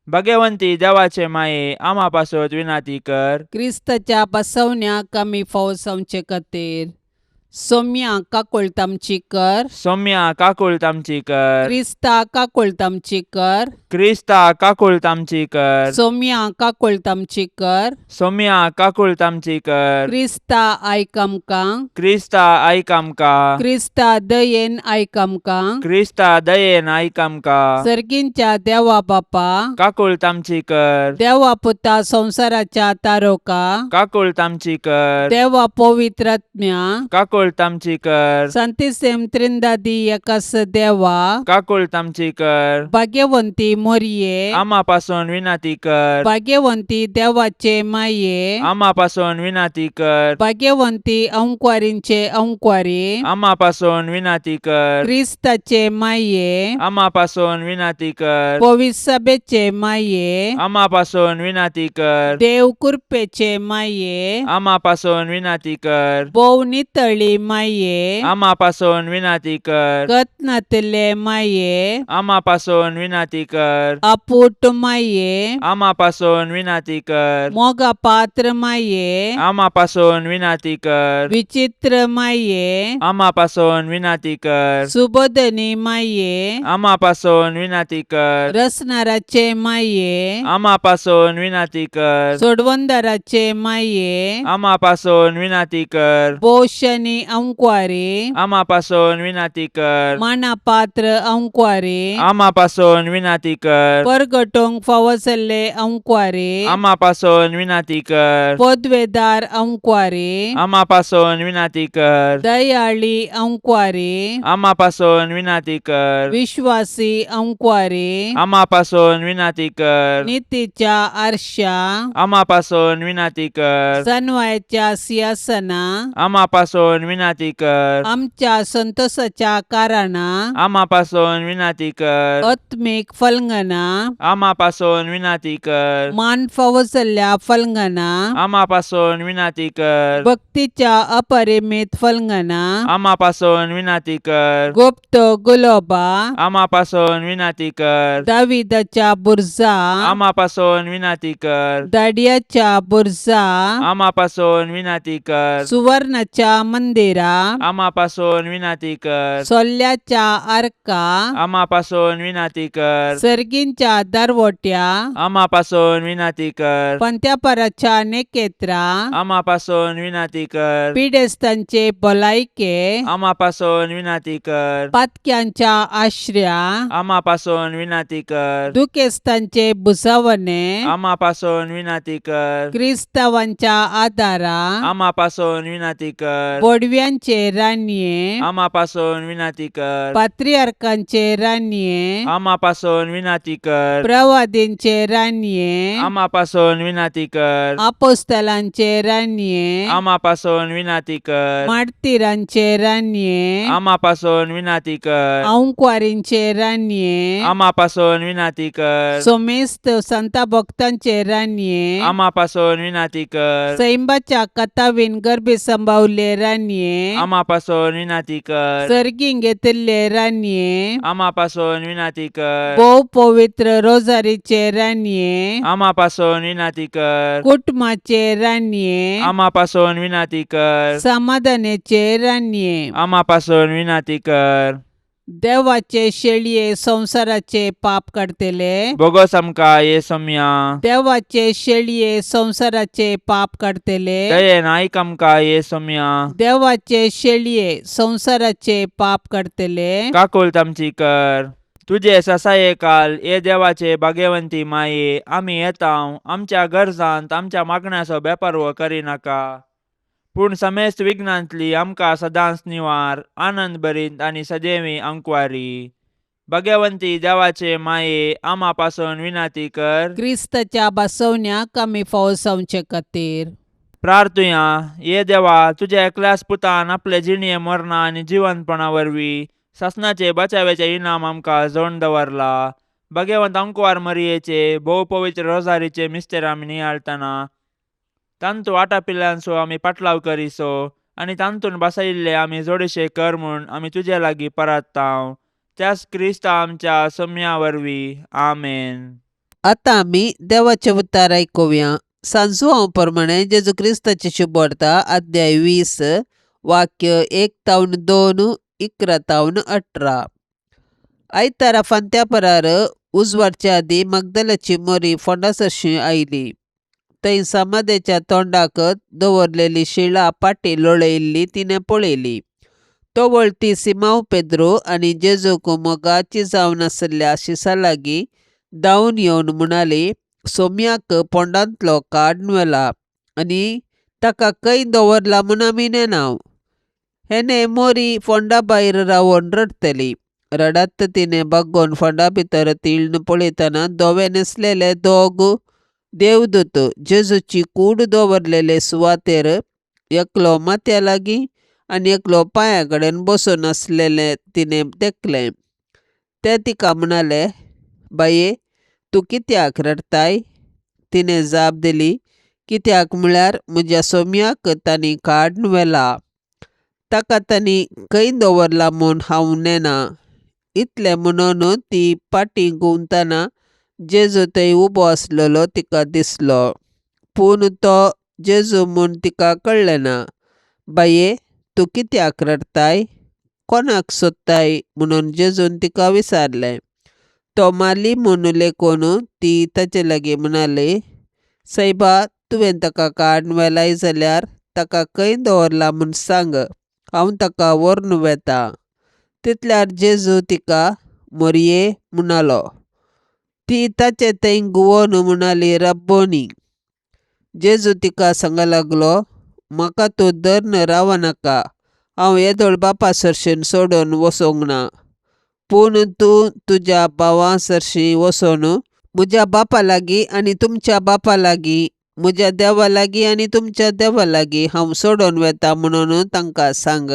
भाग्यवंती देवाचे माये, आम्हा पासत विनाती कर. क्रिस्ताच्या बसवण्याक आमी फावो जावचे खातीर सौम्या काकुळतामची कर. सौम्या काकुळतामची कर. क्रिस्ता काकुळतामची कर. क्रिस्ता काकुळतामची कर. सौम्या काकुळतामची कर. सौम्या काकुळतामची कर. क्रिस्ता आयक आमकां. क्रिस्ता आयक आमकां. क्रिस्ता दयेन आयक आमकां. क्रिस्ता दयेन आयक आमकां. सर्गींच्या देवा बापा, काकुळतामची कर. देवा पुता संसाराच्या तारोका, काकुळतामची कर. देवा पवित्र आत्म्या, काकुळ काकूळ तामची कर Santíssim Trindade Yakas Deva, काकूळ तामची कर भाग्यवंती मोरये, आम्हापासून विनंती कर भाग्यवंती देवाचे माये, आम्हापासून विनंती कर भाग्यवंती अंकुवारींचे अंकुवारी, आम्हापासून विनंती कर ख्रिस्ताचे माये, आम्हापासून विनंती कर पवित्र सभेचे माये, आम्हापासून विनंती कर देव कृपेचे माये, आम्हापासून विनंती कर बोव नितळी माये, आम्हापासून विनंती कर कतनातले माये, आम्हापासून विनंती कर अपूट माये, आम्हापासून विनंती कर मोगा पात्र माये, आम्हापासून विनंती कर विचित्र माये, आम्हापासून विनंती कर सुबोधनी माये, आम्हापासून विनंती कर रसनाराचे माये, आम्हापासून विनंती कर सोडवंदाराचे माये, आम्हापासून विनंती कर बोशनी अंकुवारी, आम्हापासून विनंती कर मानापात्र अंकुवारी, आम्हापासून विनंती कर परगटोंग फावसले अंकुवारी, आम्हापासून विनंती कर पदवेदार अंकुवारी, आम्हापासून विनंती कर दयाळी अंकुवारी, आम्हापासून विनंती कर विश्वासी अंकुवारी, आम्हापासून विनंती कर नीतीच्या आरशा, आम्हापासून विनंती कर सन्वयाच्या सिंहासना, आम्हापासून विनंती कर आमच्या संतोषाच्या कारणा, आम्हापासून विनंती कर आत्मिक फलंगना, आम्हापासून विनंती कर मान फावसल्या फलंगना, आम्हापासून विनंती कर भक्तीच्या अपरिमित फलंगना, आम्हापासून विनंती कर गुप्त गुलोबा, आम्हापासून विनंती कर दाविदाच्या बुरजा, आम्हापासून विनंती कर दाडियाच्या बुरजा, आम्हापासून विनंती कर सुवर्णाच्या मंदिरा, आम्हापासून विनंती कर सोल्ल्याच्या आर्का, आम्हापासून विनंती कर सर्गींच्या दरवट्या, आम्हापासून विनंती कर पंत्यापराच्या नेकेत्रा, आम्हापासून विनंती कर पिडेस्तांचे भलायके, आम्हापासून विनंती कर पातक्यांच्या आश्रया, आम्हापासून विनंती कर दुखेस्तांचे बुसावणे, आम्हापासून विनंती कर क्रिस्तावांच्या आदारा, आम्हापासून विनंती कर बोडव्यांचे रान्ये, आम्हापासून विनंती कर पात्रियार्कांचे रान्ये, आम्हापासून विनंती कर प्रवादींचे रान्ये, आम्हापासून विनंती कर आपोस्तलांचे रान्ये, आम्हापासून विनंती कर मार्तिरांचे रान्ये, आम्हापासून विनंती कर अंकुवारींचे रान्ये, आम्हापासून विनंती कर सोमेस्त संता भक्तांचे रान्ये, आम्हापासून विनंती कर सैंबाच्या कथावीन गर्भे संभावले रान्ये, आम्हापासून विनंती कर सर्गीं घेतिल्ले रान्ये, आम्हापासून विनंती कर भोव पवित्र रोजारीचे रान्ये, आम्हापासून विनंती कर कुटुंबाचे रान्ये, आम्हापासून विनंती कर समाधानाचे रान्ये, आम्हापासून विनंती कर देवाचे शेळये संसाराचे पाप काढतेले, बोगस आमका येसम्या देवाचे शेळये संसाराचे पाप काढतेले, दयेन ऐक आमका येसम्या देवाचे शेळये संसाराचे पाप काढतेले, काकुळ तामची कर तुझे ससाये काल ये देवाचे भाग्यवंती माये आम्ही येताव आमच्या गरजांत आमच्या मागण्याचो बेपर्व करी नाका पूण समेस्त विघ्नांतली आमकां सदांच निवार आनंद भरीत आनी सदैवी अंकुवारी भाग्यवंती देवाचे माये आम्हा पासून विनंती कर क्रिस्ताच्या बसवण्याक आमी फावसावचे खातीर प्रार्थुया ये देवा तुझ्या एकल्याच पुतान आपले जिणये मरणा आनी जिवंतपणा वरवीं ससनाचे बचावेचे इनाम आमकां जोडून दवरला भाग्यवंत अंकुवार मरियेचे भोव पवित्र रोजारीचे मिस्तेर आमी नियाळतना तांतू वाटा पिल्ल्यांचो आमी पाटलाव करिसो आनी तांतून बसयिल्ले आमी जोडीशे कर म्हूण आमी तुजे लागीं परताव त्याच क्रिस्ता आमच्या सम्या वरवीं आमेन. आतां आमी देवाचे उतार आयकुया. सांजो हांव प्रमाणे जेजू क्रिस्ताची शुभ वार्ता अध्याय 20 वाक्य 1-2 11-18. आयतारा फांत्या परार उजवाडच्या आदी मगदलाची मोरी फोंडासरशी आयली. थंय समाधेच्या तोंडाक दवरलेली शिळा पाटी लोळयिल्ली तिणें पळयली. तो वळती सिमांव पेद्रो आनी जेजूक मोगाची जावन आसल्या शिसा लागीं धांवन येवन म्हणाली, सोम्याक पोंडांतलो काड व्हेला आनी ताका खंय दवरला म्हूण आमी नेनाव. हेने मोरी फोंडा भायर रावून रडतली. रडत तिने बघून फोंडा भितर तिळून पळयतना धवे न्हेसलेले दोग देवदूत जेजूची कूड दवरलेले सुवातेर एकलो माथ्या लागीं आनी एकलो पांया कडेन बसून आसलेले तिने देखले. ते तिका म्हणाले, बाये, तूं कित्याक रडताय? तिने जाप दिली, कित्याक म्हळ्यार म्हज्या सोम्याक तांणी काडून व्हेला. ताका तांणी खंय दवरला म्हूण हांव नेना. इतलें म्हणून ती फाटीं घुंवतना जेजू थंय उबो आसलेलो तिका दिसलो. पूण तो जेजू म्हूण तिका कळ्ळें ना. बाये, तूं कित्याक रडताय? कोणाक सोदताय म्हणून जेजून तिका विचारलें. तो माली म्हूण लेखून ती ताचे लागीं म्हणाली, सायबा, तुवें ताका काडून व्हेलाय जाल्यार ताका खंय दवरला म्हूण सांग, हांव ताका व्हरून वेता. तितल्यार जेजू तिका मोरये म्हणालो. ती ताचे थंय घुंवून म्हणाली, रब्बोनी. जेजू तिका सांगूंक लागलो, म्हाका तूं धरून रावनाका. हांव येदोळ बापा सरशीं सोडून वचूंक ना. पूण तूं तुज्या भावा सरशीं वचून म्हज्या बापा लागीं आनी तुमच्या बापा लागीं, म्हज्या देवा लागीं आनी तुमच्या देवा लागीं हांव सोडून वेता म्हणून तांकां सांग.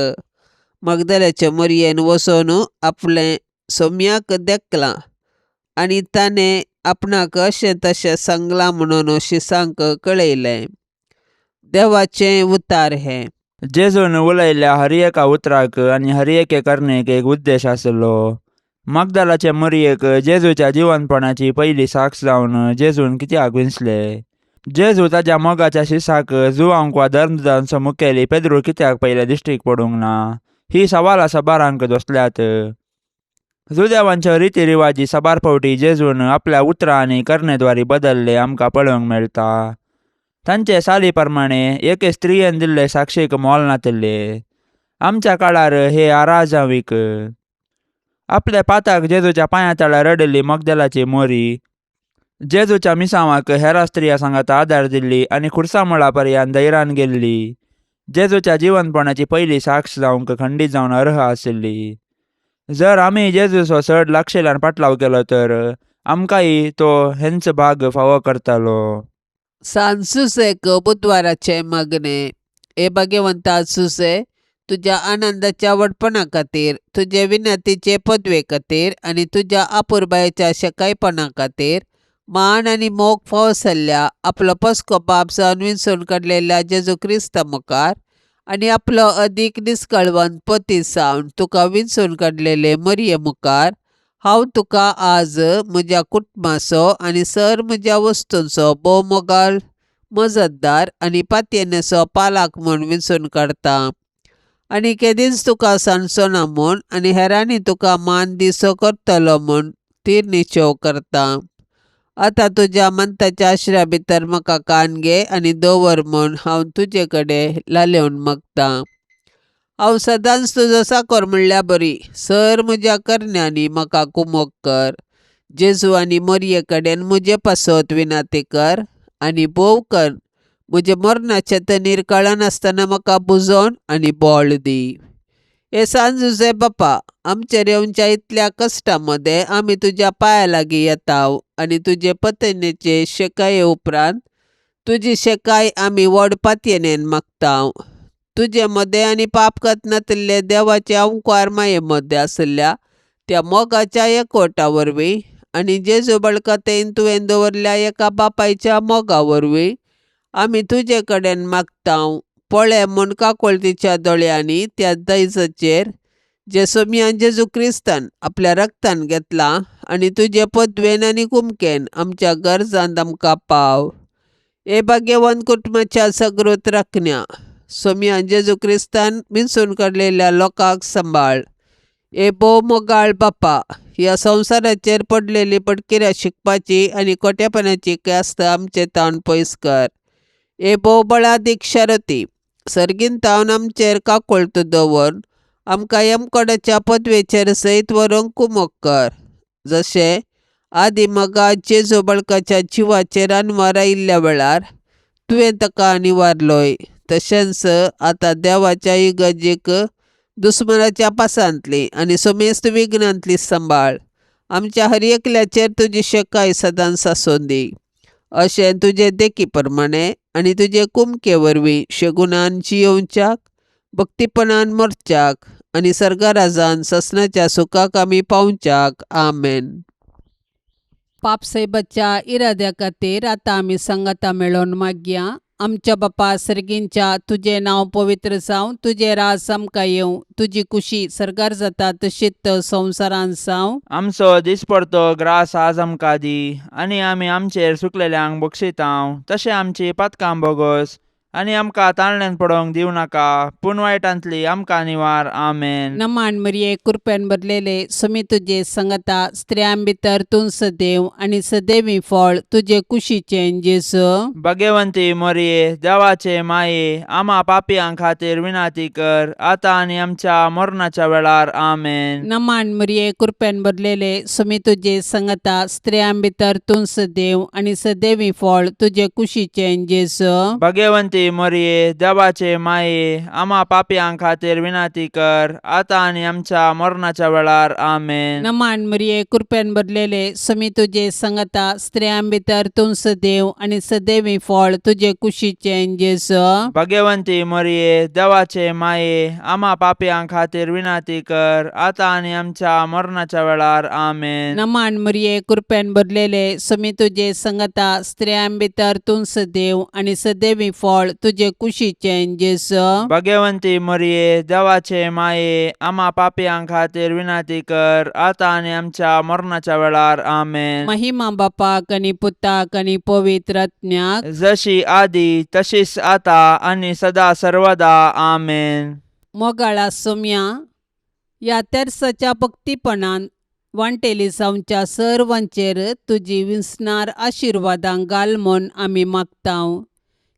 मगदलेचे मोरयेन वचून आपले सोम्याक देखलां आनी ताणें आपणाक अशें तशें सांगलां म्हणून शिसांक कळयलें. देवाचें उतार हें. जेजून उलयल्ल्या हर एका उतराक आनी हर एके करणेक एक उद्देश आसलो. मगदलाचे मोरयेक जेजूच्या जिवंतपणाची पयली साक्ष जावन जेजून कित्याक विंचले. जेजू ताच्या मोगाच्या शिसाक जुवांक वा धर्मदांचो मुखेली पेद्रू कित्याक पयले दिश्टीक पडूंक ना, ही सवालां सबारांक दोसल्यात. जुदेवांच्यो रिती रिवाजी सबार फावटी जेजून आपल्या उतरां आनी कर्णेद्वारी बदलले आमकां पळोवंक मेळटा. तांचे साली प्रमाणे एके स्त्रियेन दिल्ले साक्षीक मोल नातिल्ले. आमच्या काळार हे आराजावीक. आपल्या पाताक जेजूच्या पांया तळार रडली मगदलाची मोरी जेजूच्या मिसावाक हेरा स्त्रिया सांगात आदार दिल्ली आनी खुर्सामळा पर्यंत धैर्यान गेल्ली. जेजूच्या जिवंतपणाची पयली साक्ष जावंक खंडीत जावन अर्ह आशिल्ली. जर आमी जेजूचो चड लागशिल्ल्यान पाटलाव केलो तर आमकांय तो हेंच भाग फावो करतालो. सान सुसेक बुधवाराचे मागणे. हे भाग्यवंता सुसे, तुज्या आनंदाच्या वडपणा खातीर, तुजे विनंतीचे पदवे खातीर आनी तुज्या आपुरबायेच्या शेकायपणा खातीर मान आनी मोग फावो जाल्ल्या आपलो पस्को बाप जावन विंचून काडलेल्या जेजू क्रिस्ता मुखार आनी आपलो अदीक निश्कळवंत पती जावन तुका विंचून काडलेले मोरये मुखार हांव तुका आज म्हज्या कुटुंबाचो आनी सर म्हज्या वस्तूंचो भोव मोगाळ मजतदार आनी पातयेनेचो पालाक म्हूण विंचून काडटां. आनी केदींच तुका सांडचो ना म्हूण आनी हेरांनी तुका मान दिसो करतलो म्हूण तीर निचोव करता. आतां तुज्या मंताच्या आश्र्या भितर म्हाका कान घे आनी दवर म्हूण हांव तुजे कडेन लालेवन मागतां. हांव सदांच तुजो साकोर म्हणल्या बरी सर म्हज्या करण्यांनी म्हाका कुमोग कर. जेजू आनी मोरये कडेन म्हजे पासत विनाती कर आनी भोव कर. म्हजे मरणाचे तनीर कळनासतना म्हाका बुजोवन आनी बोळ दी. हे सांजुजे बापा, आमचेर येवच्या इतल्या कश्टां मदें आमी तुज्या पांया लागीं येताव आनी तुजे पतनेचे शेकाये उपरांत तुजी शेकाय आमी व्हड पातयेनेन मागताव. तुजे मदें आनी पाप नातिल्ले देवाचे अंकार माये मदें आसल्या त्या मोगाच्या एकवटा वरवीं आनी जेजू बळकतेन तुवें दवरल्या एका बापायच्या मोगा वरवीं आमी तुजे कडेन मागताव. पळय म्हूण काकोळतीच्या दोळ्यांनी त्या दैजाचेर जे सोम्यान जेजू क्रिस्तान आपल्या रक्तान घेतलां आनी तुजे पदवेन आनी कुमकेन आमच्या गरजांत आमकां पाव. हे भाग्यवंत कुटुंबाच्या सगृत राखण्या, सोम्यान जेजू क्रिस्तान विंचून काडलेल्या लोकांक सांबाळ. हे भोव मोगाळ बापा, ह्या संवसाराचेर पडलेली पडकिऱ्या शिकपाची आनी कोटेपणाची क्यास्त आमचे तावन पयस कर. हे भोव बळादीक शारती, सर्गीन तावन आमचेर काकोळत दवर आमकां यमकोडाच्या पदवेचेर सयत व्हरूंक कुमोग कर. जशें आदी मगा जेजू बळकाच्या जिवाचेर अनवर आयिल्ल्या वेळार तुवें ताका निवारलोय, तशेंच आतां देवाच्या इगर्जेक दुस्मनाच्या पासांतली आनी सोमेस्त विघ्नांतली सांबाळ. आमच्या हर एकल्याचेर तुजी शकाय सदांच आसून दी. अशें तुजे देखी प्रमाणे आनी तुजे कुमके वरवीं शेगुणान जियोवच्याक, भक्तीपणान मरच्याक आनी सर्गराजान ससनाच्या सुखाक आमी पावच्याक. आमेन. पापसय बच्चा इराद्या खातीर आतां आमी संगता मेळोन मागया. आमच्या बापा सर्गींच्या तुजें नांव पवित्र जावं, तुजें राज आमकां येवं, तुजी कुशी सर्गार जाता तशीच संवसारांत जावं. आमचो दिसपडतो ग्रास आज आमकां दी, आनी आमी आमचेर सुकलेल्यांक बक्षितांव, तशें आमची पातकां बोगोस आनी आमकां ताळण्यांत पडोवंक दिवं नाका, पूण वायटांतली आमकां निवार. आमेन. नमान मरिये कृपेन भरलेले समी तुजे संगता स्त्रियां भितर तूं सदैव आनी सदैवी फळ तुजे कुशीचें जेजू. भाग्यवंती मरिये, देवाचे माये, आम्हा पापयां खातीर विनाती कर, आतां आनी आमच्या मरणाच्या वेळार. आमेन. नमान मरिये कृपेन भरलेले समी तुजे संगता स्त्रियां भितर तूं सदैव आनी सदैवी फळ तुजे कुशीचें जेजू. भाग्यवंती मरिये, देवाचे माये, आम्हा पापयां खातीर विनाती कर, आतां आनी आमच्या मरणाच्या वेळार. आमेन. नमान मरिये कृपेन भरलेले समी तुजे संगता स्त्रियां भितर तूं सदैव आनी सदैवी फळ तुजे कुशीचें जेजू. भाग्यवंती मरिये, देवाचे माये, आम्हा पापयां खातीर विनाती कर, आतां आनी आमच्या मरणाच्या वेळार. आमेन. नमान मरिये कृपेन भरलेले समी तुजे संगता स्त्रियां भितर तूं सदैव आनी सदैवी फळ तुजे कुशीचें जेजू. भाग्यवंती मरिये, देवाचे माये, आम्हा पापयां खातीर विनाती कर, आतां आनी आमच्या मरणाच्या वेळार. आमेन. महिमा बापाक आनी पुताक आनी पवित्र आत्म्याक, जशी आदी तशीच आता आणि सदा सर्वदा. आमेन. मोगाळा सोम्या, ह्या तेर्साच्या भक्तीपणान वांटेली जावच्या सर्वांचेर तुजी विस्नार आशिर्वादां घाल म्हूण आमी मागतांव.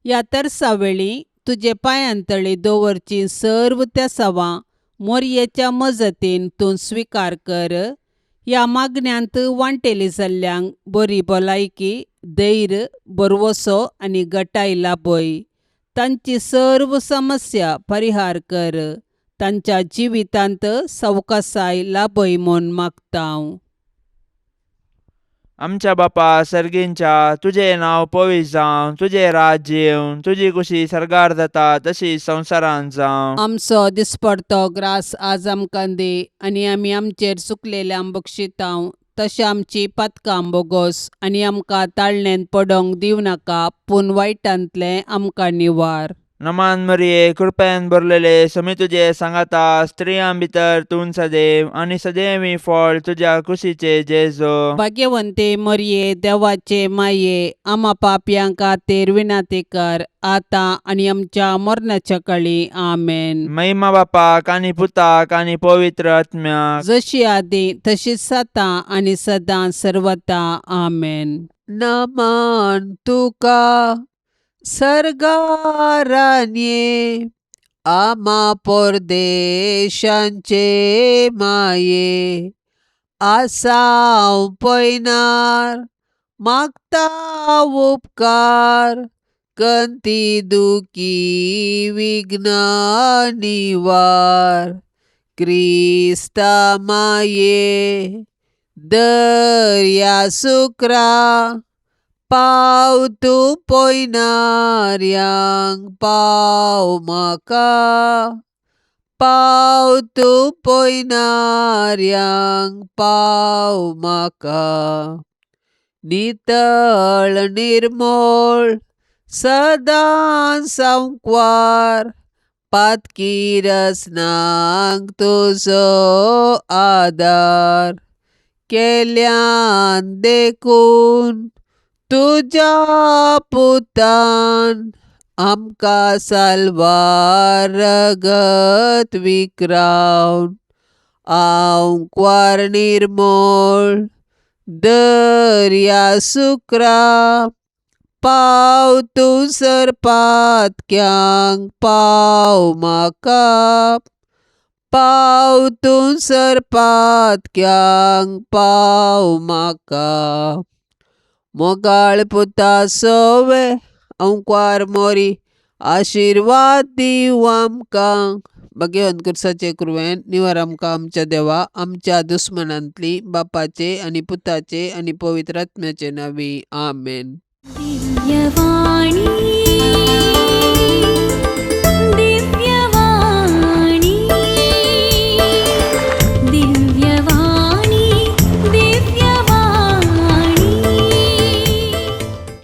ह्या तेर्सा वेळी तुजे पांयांतळी दवरची सर्व त्या सवां मोरयेच्या मजतीन तूं स्विकार कर. ह्या मागण्यांत वांटेली जाल्ल्यांक बरी भलायकी, धैर्य, बरवसो आनी गटाय लाभय. तांची सर्व समस्या परिहार कर. तांच्या जिवितांत सवकासाय लाभय म्हूण मागतांव. आमच्या बापा सर्गींच्या, तुझे नाव पवित्र जावं, तुझे राज्य येवं, तुझी कुशी सर्गार जाता तशी संवसारांत जावं. आमचो दिसपडतो ग्रास आज आमकां दी, आनी आमी आमचेर चुकलेल्यांक बक्षितांव, तशें आमची पातकां बोगोस आनी आमकां ताळणेंत पडोवंक दिवं नाका, पूण वायटांतले आमकां निवार. नमान मरिये, कृपेन भरलेले समी तुजे सांगाता स्त्रियां भितर तूं सदैव आनी सदैवी फळ तुज्या कुशीचे जेजू. भाग्यवंते मरिये, देवाचे माये, आम्हा पापयां खातीर विनाती कर, आतां आनी आमच्या मरणाच्या काळी. आमेन. महिमा बापाक आनी पुताक आनी पवित्र आत्म्याक, जशी आदी तशीच आतां आनी सदां सर्वता. आमेन. नमन तुका सर्गारान ये, आम्हा परदेशांचे माये. आसांव पयनार मागता उपकार, कंती दुखी विघ्ना निवार. क्रिस्ता माये, दर्या सुक्रा, पाव तूं पयनाऱ्यांक पाव म्हाका. पाव तूं पयनाऱ्यांक पाव म्हाका. नितळ निर्मळ सदां सांकवार, पातकी रसनांक तुजो आदार. केल्यान देखून तुज्या पुतान, आमकां साल्वार रगत विक्रावन. आंकवार निर्मळ दर्या सुक्रा, पाव तूं सरपातक्यांक पाव म्हाका. पाव तूं सरपातक्यांक पाव म्हाका. मोगाळ पुता सोवे, अंकवार मोरी आशिर्वाद दिव आमकां. भगवान कुर्साचे कुरवेन निवार आमकां आमच्या देवा आमच्या दुस्मनांतली बापाचे आणि पुताचे आणि पवित्र आत्म्याचे नावी आमेन. दिव्यवाणी